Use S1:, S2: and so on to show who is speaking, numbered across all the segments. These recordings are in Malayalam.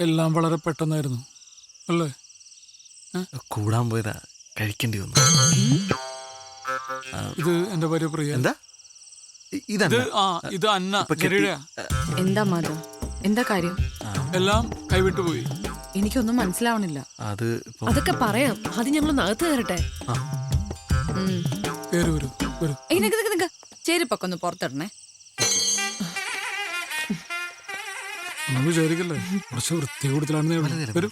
S1: എല്ലാം വളരെ പെട്ടെന്നായിരുന്നു അല്ലേ?
S2: കൂടാൻ പോയതാ, കഴിക്കേണ്ടി വന്നു.
S1: ഇത് എന്റെ ഭാര്യ പ്രിയ.
S2: എന്താ
S1: ഇത് അന്ന ഗരീഡയാ.
S3: എന്താ മാധവ്, എന്താ കാര്യം?
S1: എല്ലാം കൈവിട്ടു പോയി.
S3: എനിക്കൊന്നും മനസ്സിലാവണില്ല.
S4: അതൊക്കെ പറയാം, അത് ഞങ്ങൾ അകത്ത് കയറട്ടെ.
S3: ചേരിപ്പൊക്കെ ഒന്ന് പുറത്തിടണേ.
S1: ഒന്നും വിചാരിക്കല്ലേ, കുറച്ച് വൃത്തി കൂടുതലാണെന്നേ വരൂ.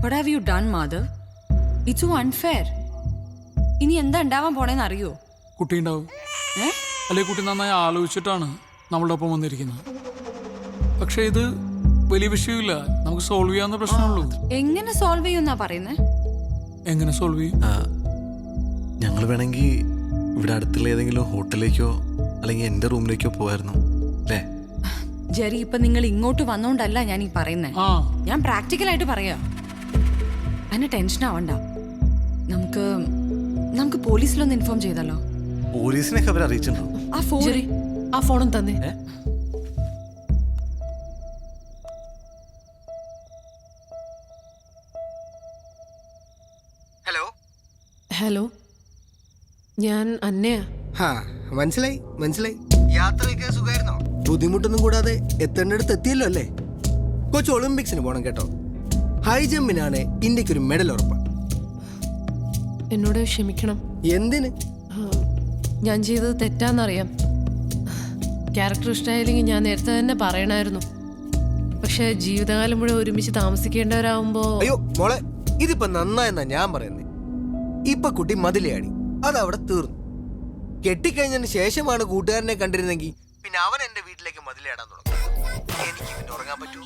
S3: What have you done, Madhav? It's so unfair. ഇനി എന്താ ഉണ്ടാവാൻ പോണേന്ന് അറിയോ?
S1: കുട്ടി ഉണ്ടാവും. അല്ലെ കുട്ടി നന്നായി ആലോചിച്ചിട്ടാണ് നമ്മളുടെ ഒപ്പം വന്നിരിക്കുന്നത്. പക്ഷെ ഇത് വലിയ വിഷയമില്ല, നമുക്ക് സോൾവ് ചെയ്യാവുന്ന പ്രശ്നമുള്ളൂ.
S3: എങ്ങനെ സോൾവ് ചെയ്യുന്നാ പറയുന്നേ?
S1: എങ്ങനെ സോൾവ് ചെയ്യും?
S2: ഞങ്ങൾ വേണമെങ്കിൽ ഇവിടെ അടുത്തുള്ള ഏതെങ്കിലും ഹോട്ടലിലേക്കോ അല്ലെങ്കിൽ എന്റെ റൂമിലേക്കോ പോവായിരുന്നു അല്ലേ?
S3: ജെറി, ഇപ്പൊ നിങ്ങൾ ഇങ്ങോട്ട് വന്നോണ്ടല്ല ഞാൻ ഈ പറയുന്നേ. ഞാൻ പ്രാക്ടിക്കലായിട്ട് പറയാ. അതിന് ടെൻഷൻ ആവണ്ട. നമുക്ക് പോലീസിലൊന്ന് ഇൻഫോം ചെയ്തല്ലോ.
S2: പോലീസിനൊക്കെ അവർ അറിയിച്ചിട്ടുണ്ടോ?
S4: ആ ഫോണും തന്നെ.
S5: ഹലോ
S4: ഹലോ, ഞാൻ അന്നയാ.
S5: മനസ്സിലായി. യാത്രയൊക്കെ സുഖമായിരുന്നോ? ബുദ്ധിമുട്ടൊന്നും കൂടാതെ എത്തേണ്ടടുത്ത് എത്തിയല്ലോ അല്ലേ? കൊച്ചു ഒളിമ്പിക്സിന് പോണം കേട്ടോ. ഹൈ ജമ്പിനാണ് ഇന്ത്യക്കൊരു മെഡൽ ഉറപ്പാണ്.
S4: എന്നോട് ക്ഷമിക്കണം.
S5: എന്തിന്?
S4: ഞാൻ ചെയ്തത് തെറ്റാന്നറിയാം. ക്യാരക്ടർ ഇഷ്ടമായില്ലെങ്കിൽ ഞാൻ നേരത്തെ തന്നെ പറയണമായിരുന്നു. പക്ഷെ ജീവിതകാലം മുഴുവൻ ഒരുമിച്ച് താമസിക്കേണ്ടവരാകുമ്പോ...
S5: അയ്യോ മോളെ, ഇതിപ്പോ നന്നായെന്നാ ഞാൻ പറയുന്നത്. ഇപ്പൊ കുട്ടി മതിലയാടി, അതവിടെ തീർന്നു. കെട്ടിക്കഴിഞ്ഞതിന് ശേഷമാണ് കൂട്ടുകാരനെ കണ്ടിരുന്നെങ്കിൽ പിന്നെ അവൻ എന്റെ വീട്ടിലേക്ക് മതിലയാടാൻ തുടങ്ങും. എനിക്ക് പിന്നെ ഉറങ്ങാൻ പറ്റൂ?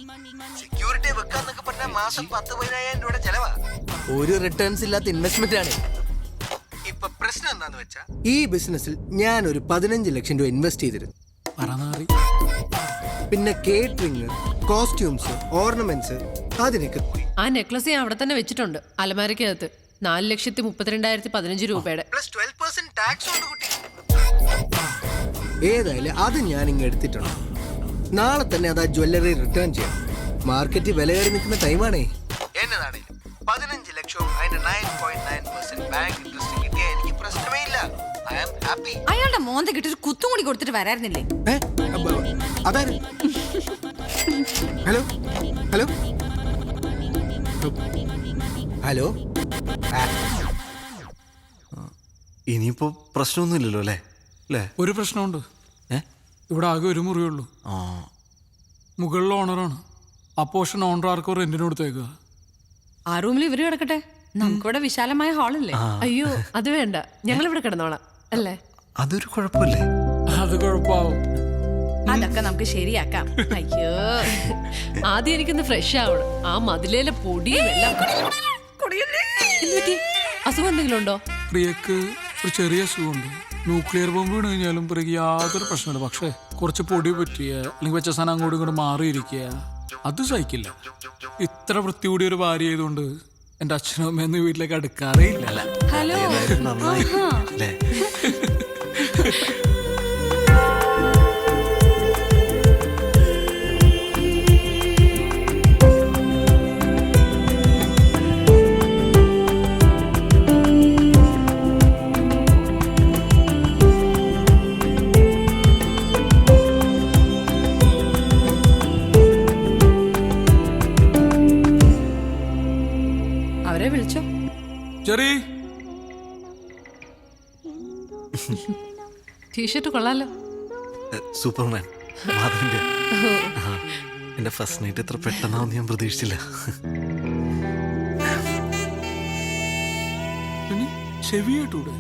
S5: സെക്യൂരിറ്റി വെക്കാന്നൊക്കെ പറഞ്ഞാൽ മാസം 10,000-15,000 രൂപയുടെ ചെലവാ. ഒരു റിട്ടേൺസ് ഇല്ലാത്ത ഇൻവെസ്റ്റ്മെന്റ് ആണ്. ഇപ്പൊ പ്രശ്നം എന്താന്ന് വെച്ചാ, ഈ ബിസിനസ്സിൽ ഞാൻ ഒരു 15 ലക്ഷം രൂപ ഇൻവെസ്റ്റ് ചെയ്തിരുന്നു. പിന്നെ കേറ്ററിംഗ്, കോസ്റ്റ്യൂംസ്, ഓർണമെന്റ്സ്, അതിനൊക്കെ
S4: ആ നെക്ലസ് ഞാൻ അവിടെ തന്നെ വെച്ചിട്ടുണ്ട് അലമാരക്കകത്ത്. 4,32,15 രൂപയുടെ.
S5: പ്ലസ് 12% ടാക്സ് ഉണ്ട് കുട്ടി. ഏതായാലും അത് ഞാൻ ഇങ്ങ് എടുത്തിട്ടുണ്ട്. നാളെ തന്നെ അത് ആ ജ്വല്ലറി റിട്ടേൺ ചെയ്യാം. മാർക്കറ്റിൽ വില കയറി നിൽക്കുന്ന ടൈമാണേ. എന്നതാണേലും 15 ലക്ഷവും അതിന്റെ 9.9% ബാങ്ക് ഇൻട്രസ്റ്റ് കിട്ടിയാൽ എനിക്ക് പ്രശ്നമേ ഇല്ല. I am happy.
S3: അയാളുടെ മോന്ത കിട്ടിട്ട് കുത്തും കൂടി കൊടുത്തിട്ട് വരായിരുന്നില്ലേ?
S5: അതായത് ഹലോ ഹലോ ഹലോ.
S2: ഇനിയിപ്പോ പ്രശ്നമൊന്നുമില്ലല്ലോ അല്ലേ?
S1: ഒരു പ്രശ്നമുണ്ട്. ഇവിടെ ആകെ ഒരു മുറിയുള്ളൂ. മുകളിലെ ഓണറാണ്. ആ പോർഷൻ ഓണർ ആർക്കോ റെന്റിന് കൊടുത്തേക്കുക.
S3: ആ റൂമിൽ ഇവര് കിടക്കട്ടെ, നമുക്കിവിടെ വിശാലമായ ഹാളല്ലേ.
S4: അയ്യോ അത് വേണ്ട, ഞങ്ങൾ ഇവിടെ കിടന്നോളാം അല്ലേ?
S2: അതൊരു കുഴപ്പമില്ലേ?
S1: അത് കുഴപ്പാവും.
S3: അതൊക്കെ നമുക്ക് ശരിയാക്കാം.
S4: അയ്യോ, ആദ്യം എനിക്കൊന്ന് ഫ്രഷ് ആവണം. ആ മതിലേലെ പൊടിയും എല്ലാം. അസുഖം എന്തെങ്കിലും ഉണ്ടോ?
S1: പ്രിയക്ക് ഒരു ചെറിയ അസുഖമുണ്ട്. ന്യൂക്ലിയർ ബോംബ് വീണ് കഴിഞ്ഞാലും പ്രിയക്ക് യാതൊരു പ്രശ്നമില്ല. പക്ഷെ കുറച്ച് പൊടി പറ്റിയ അല്ലെങ്കിൽ വെച്ച സാധനം അങ്ങോട്ടും ഇങ്ങോട്ട് മാറിയിരിക്കുക, അത് സഹിക്കില്ല. ഇത്ര വൃത്തി കൂടിയ ഒരു ഭാര്യ ആയതുകൊണ്ട് എന്റെ അച്ഛനും അമ്മയൊന്നും വീട്ടിലേക്ക് അടുക്കാറേ ഇല്ല.
S3: ഹലോ. അവരെ വിളിച്ചോ?
S1: ചെറി,
S4: ടീഷർട്ട് കൊള്ളാലോ.
S2: സൂപ്പർമാൻ മാധവന്റെ. എന്റെ ഫസ്റ്റ് നൈറ്റ് എത്ര പെട്ടെന്നാവും ഞാൻ പ്രതീക്ഷിച്ചില്ല.
S1: ചെവിയായിട്ടൂടെ?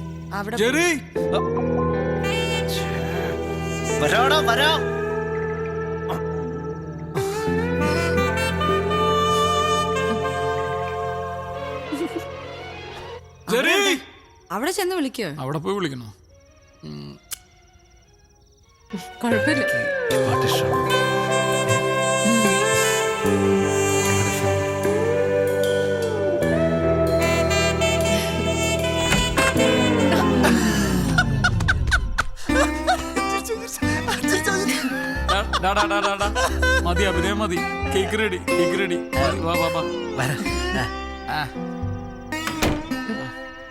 S3: അവിടെ ചെന്ന് വിളിക്കോ?
S1: അവിടെ പോയി വിളിക്കണോ?
S3: കുഴപ്പമില്ല.
S1: മതി അഭിനയം മതി. Cake ready, cake ready. വാ വാ വാ.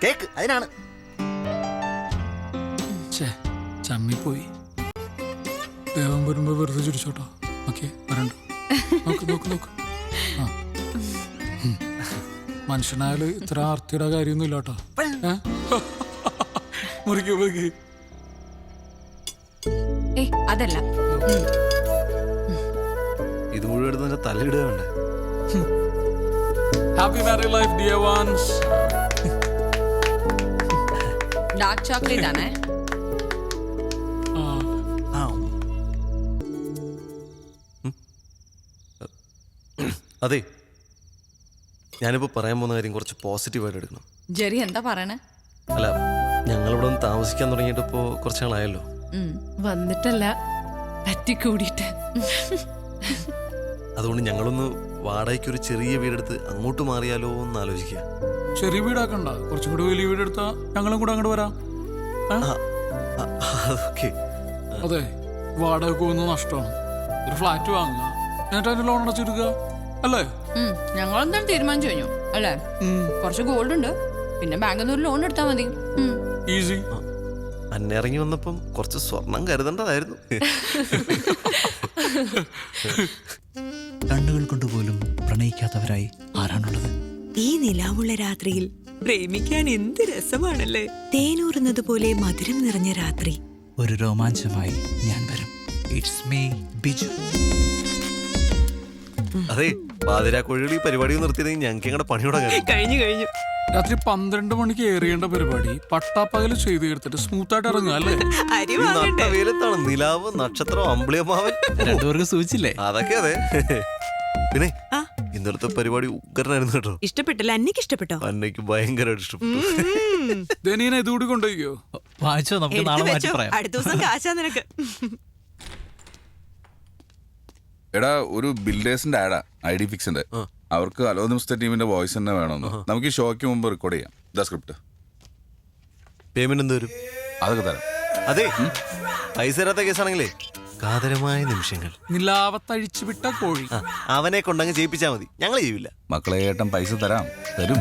S2: കേക്ക് അതിനാണ്.
S1: ചമ്മിപ്പോയി. ദേവം വരുമ്പോ വെറുതെ ചിരിച്ചോട്ടോ. ഓക്കെ വരണ്ട. നോക്ക് നോക്ക് നോക്ക്. ആ മനുഷ്യനായാലും ഇത്ര ആർത്തിയുടെ കാര്യമൊന്നും ഇല്ലാട്ടോ. മുറിക്ക് മുറിക്ക്.
S3: അതല്ല,
S2: ഇത് മുഴുവൻ എടുത്ത് നിന്റെ തലയിടുക വേണ്ടേ?
S1: Happy married life dear ones.
S3: Dark chocolate ആണേ.
S2: അതെ, ഞാനിപ്പോ പറയാൻ പോകുന്ന കാര്യം കുറച്ച് പോസിറ്റീവായിട്ട് എടുക്കണം.
S3: ജെറി എന്താ പറയണേ?
S2: അല്ല, ഞങ്ങളിവിടെ ഒന്ന് താമസിക്കാൻ തുടങ്ങിയിട്ട് ഇപ്പോ കുറച്ച് നാളായല്ലോ.
S4: വന്നിട്ടല്ല, പറ്റിക്കൂടിയിട്ട്.
S2: അതുകൊണ്ട് ഞങ്ങളൊന്ന് വാടകയ്ക്ക് ഒരു ചെറിയ വീടെടുത്ത് അങ്ങോട്ട് മാറിയാലോ എന്ന് ആലോചിക്കുക.
S1: ചെറിയ വീടാക്കണ്ട, കുറച്ചും കൂടി വലിയ വീടെടുത്താ ഞങ്ങളും കൂടെ അങ്ങോട്ട് വരാം.
S2: അതൊക്കെ
S1: അതെ, വാടക പോകുന്ന നഷ്ടമാണ്. ഒരു ഫ്ലാറ്റ് വാങ്ങുക, എന്നിട്ട് അതിന്റെ ലോൺ അടച്ചെടുക്കുക, അല്ലേ?
S3: ഞങ്ങളെന്താണ് തീരുമാനിച്ചു കഴിഞ്ഞു അല്ലേ? കുറച്ച് ഗോൾഡ് ഉണ്ട്, പിന്നെ ബാങ്കിൽ നിന്ന് ഒരു ലോൺ എടുത്താൽ മതി.
S1: ഈസി.
S2: അന്നിറങ്ങി വന്നപ്പം കുറച്ച് സ്വർണം കരുതേണ്ടതായിരുന്നു.
S6: കണ്ണുകൾ കൊണ്ടുപോലും പ്രണയിക്കാത്തവരായി ആരാണുള്ളത്?
S7: ഈ നിലാവുള്ള രാത്രിയിൽ പ്രേമിക്കാൻ എന്ത് രസമാണല്ലേ. തേനൂറുന്നത് പോലെ മധുരം നിറഞ്ഞ രാത്രി.
S6: ഒരു രോമാഞ്ചമായി ഞാൻ വരും. It's me Biju.
S2: അതെ, പാതിരാക്കൊഴികൾ ഈ പരിപാടി നിർത്തിയതെങ്കിൽ ഞങ്ങൾക്ക് ഞങ്ങളുടെ പണിയോടെ
S7: കഴിഞ്ഞു കഴിഞ്ഞു.
S1: രാത്രി 12 മണിക്ക് ഏറിയേണ്ട പരിപാടി പട്ടാപ്പകല് ചെയ്ത് തീർത്തിട്ട് സ്മൂത്തായിട്ട് ഇറങ്ങുക, അല്ലേ?
S7: അരി വാങ്ങണ്ടേ?
S2: വെയിലത്താണ് നിലാവ്, നക്ഷത്രം, അമ്പിളിയമ്മാവൻ.
S6: രണ്ടുപേർക്ക് സൂചിച്ചില്ലേ?
S2: അതൊക്കെ അതെ. പിന്നെ ഇന്നലത്തെ പരിപാടി ഉഗ്രനായിരുന്നു കേട്ടോ.
S7: ഇഷ്ടപ്പെട്ടില്ല? അന്നയ്ക്ക് ഇഷ്ടപ്പെട്ടോ?
S2: അന്നയ്ക്ക് ഭയങ്കരമായിട്ട് ഇഷ്ടപ്പെട്ടു.
S1: ദനീനെ ഇതുകൂടി കൊണ്ടുപോയിക്കോ.
S6: വായിച്ചോ, നമുക്ക് നാളെ മാറ്റി പറയാം.
S7: അടുത്ത ദിവസം കാശാ നിനക്ക്.
S8: എടാ, ഒരു ബിൽഡേഴ്സിന്റെ ആഡാ ID ഫിക്സിന്റെ. അവർക്ക് അലോ നിമിഷത്തെ ടീമിന്റെ വോയിസ് തന്നെ വേണമെന്ന്. നമുക്ക് ഈ ഷോയ്ക്ക് മുമ്പ് റെക്കോർഡ് ചെയ്യാം. ഇതാ സ്ക്രിപ്റ്റ്.
S2: പേയ്മെന്റ് എന്ത് വരും?
S8: അതൊക്കെ തരാം.
S2: അതെ, പൈസ തരാത്ത കേസാണെങ്കിലേ കാതരമായ നിമിഷങ്ങൾ.
S1: നിലാവത്തഴിച്ചു വിട്ട കോഴി.
S2: അവനെ കൊണ്ടങ്ങ് ചെയ്യിപ്പിച്ചാ മതി, ഞങ്ങൾ ചെയ്യില്ല.
S8: മക്കളെ, ഏട്ടൻ പൈസ തരാം, തരും.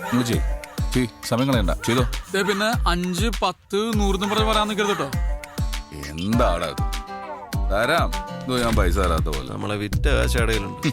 S8: നിങ്ങൾ ചെയ്, സമയം കളയണ്ട, ചെയ്തോ.
S1: പിന്നെ 5, 10, 100 പറഞ്ഞ് പറയാൻ നിൽക്കരുത് കേട്ടോ.
S8: എന്താടാ തരാം. ഞാൻ പൈസ തരാത്ത പോലെ.
S2: നമ്മളെ വിറ്റ കാശ് അടയിലുണ്ട്.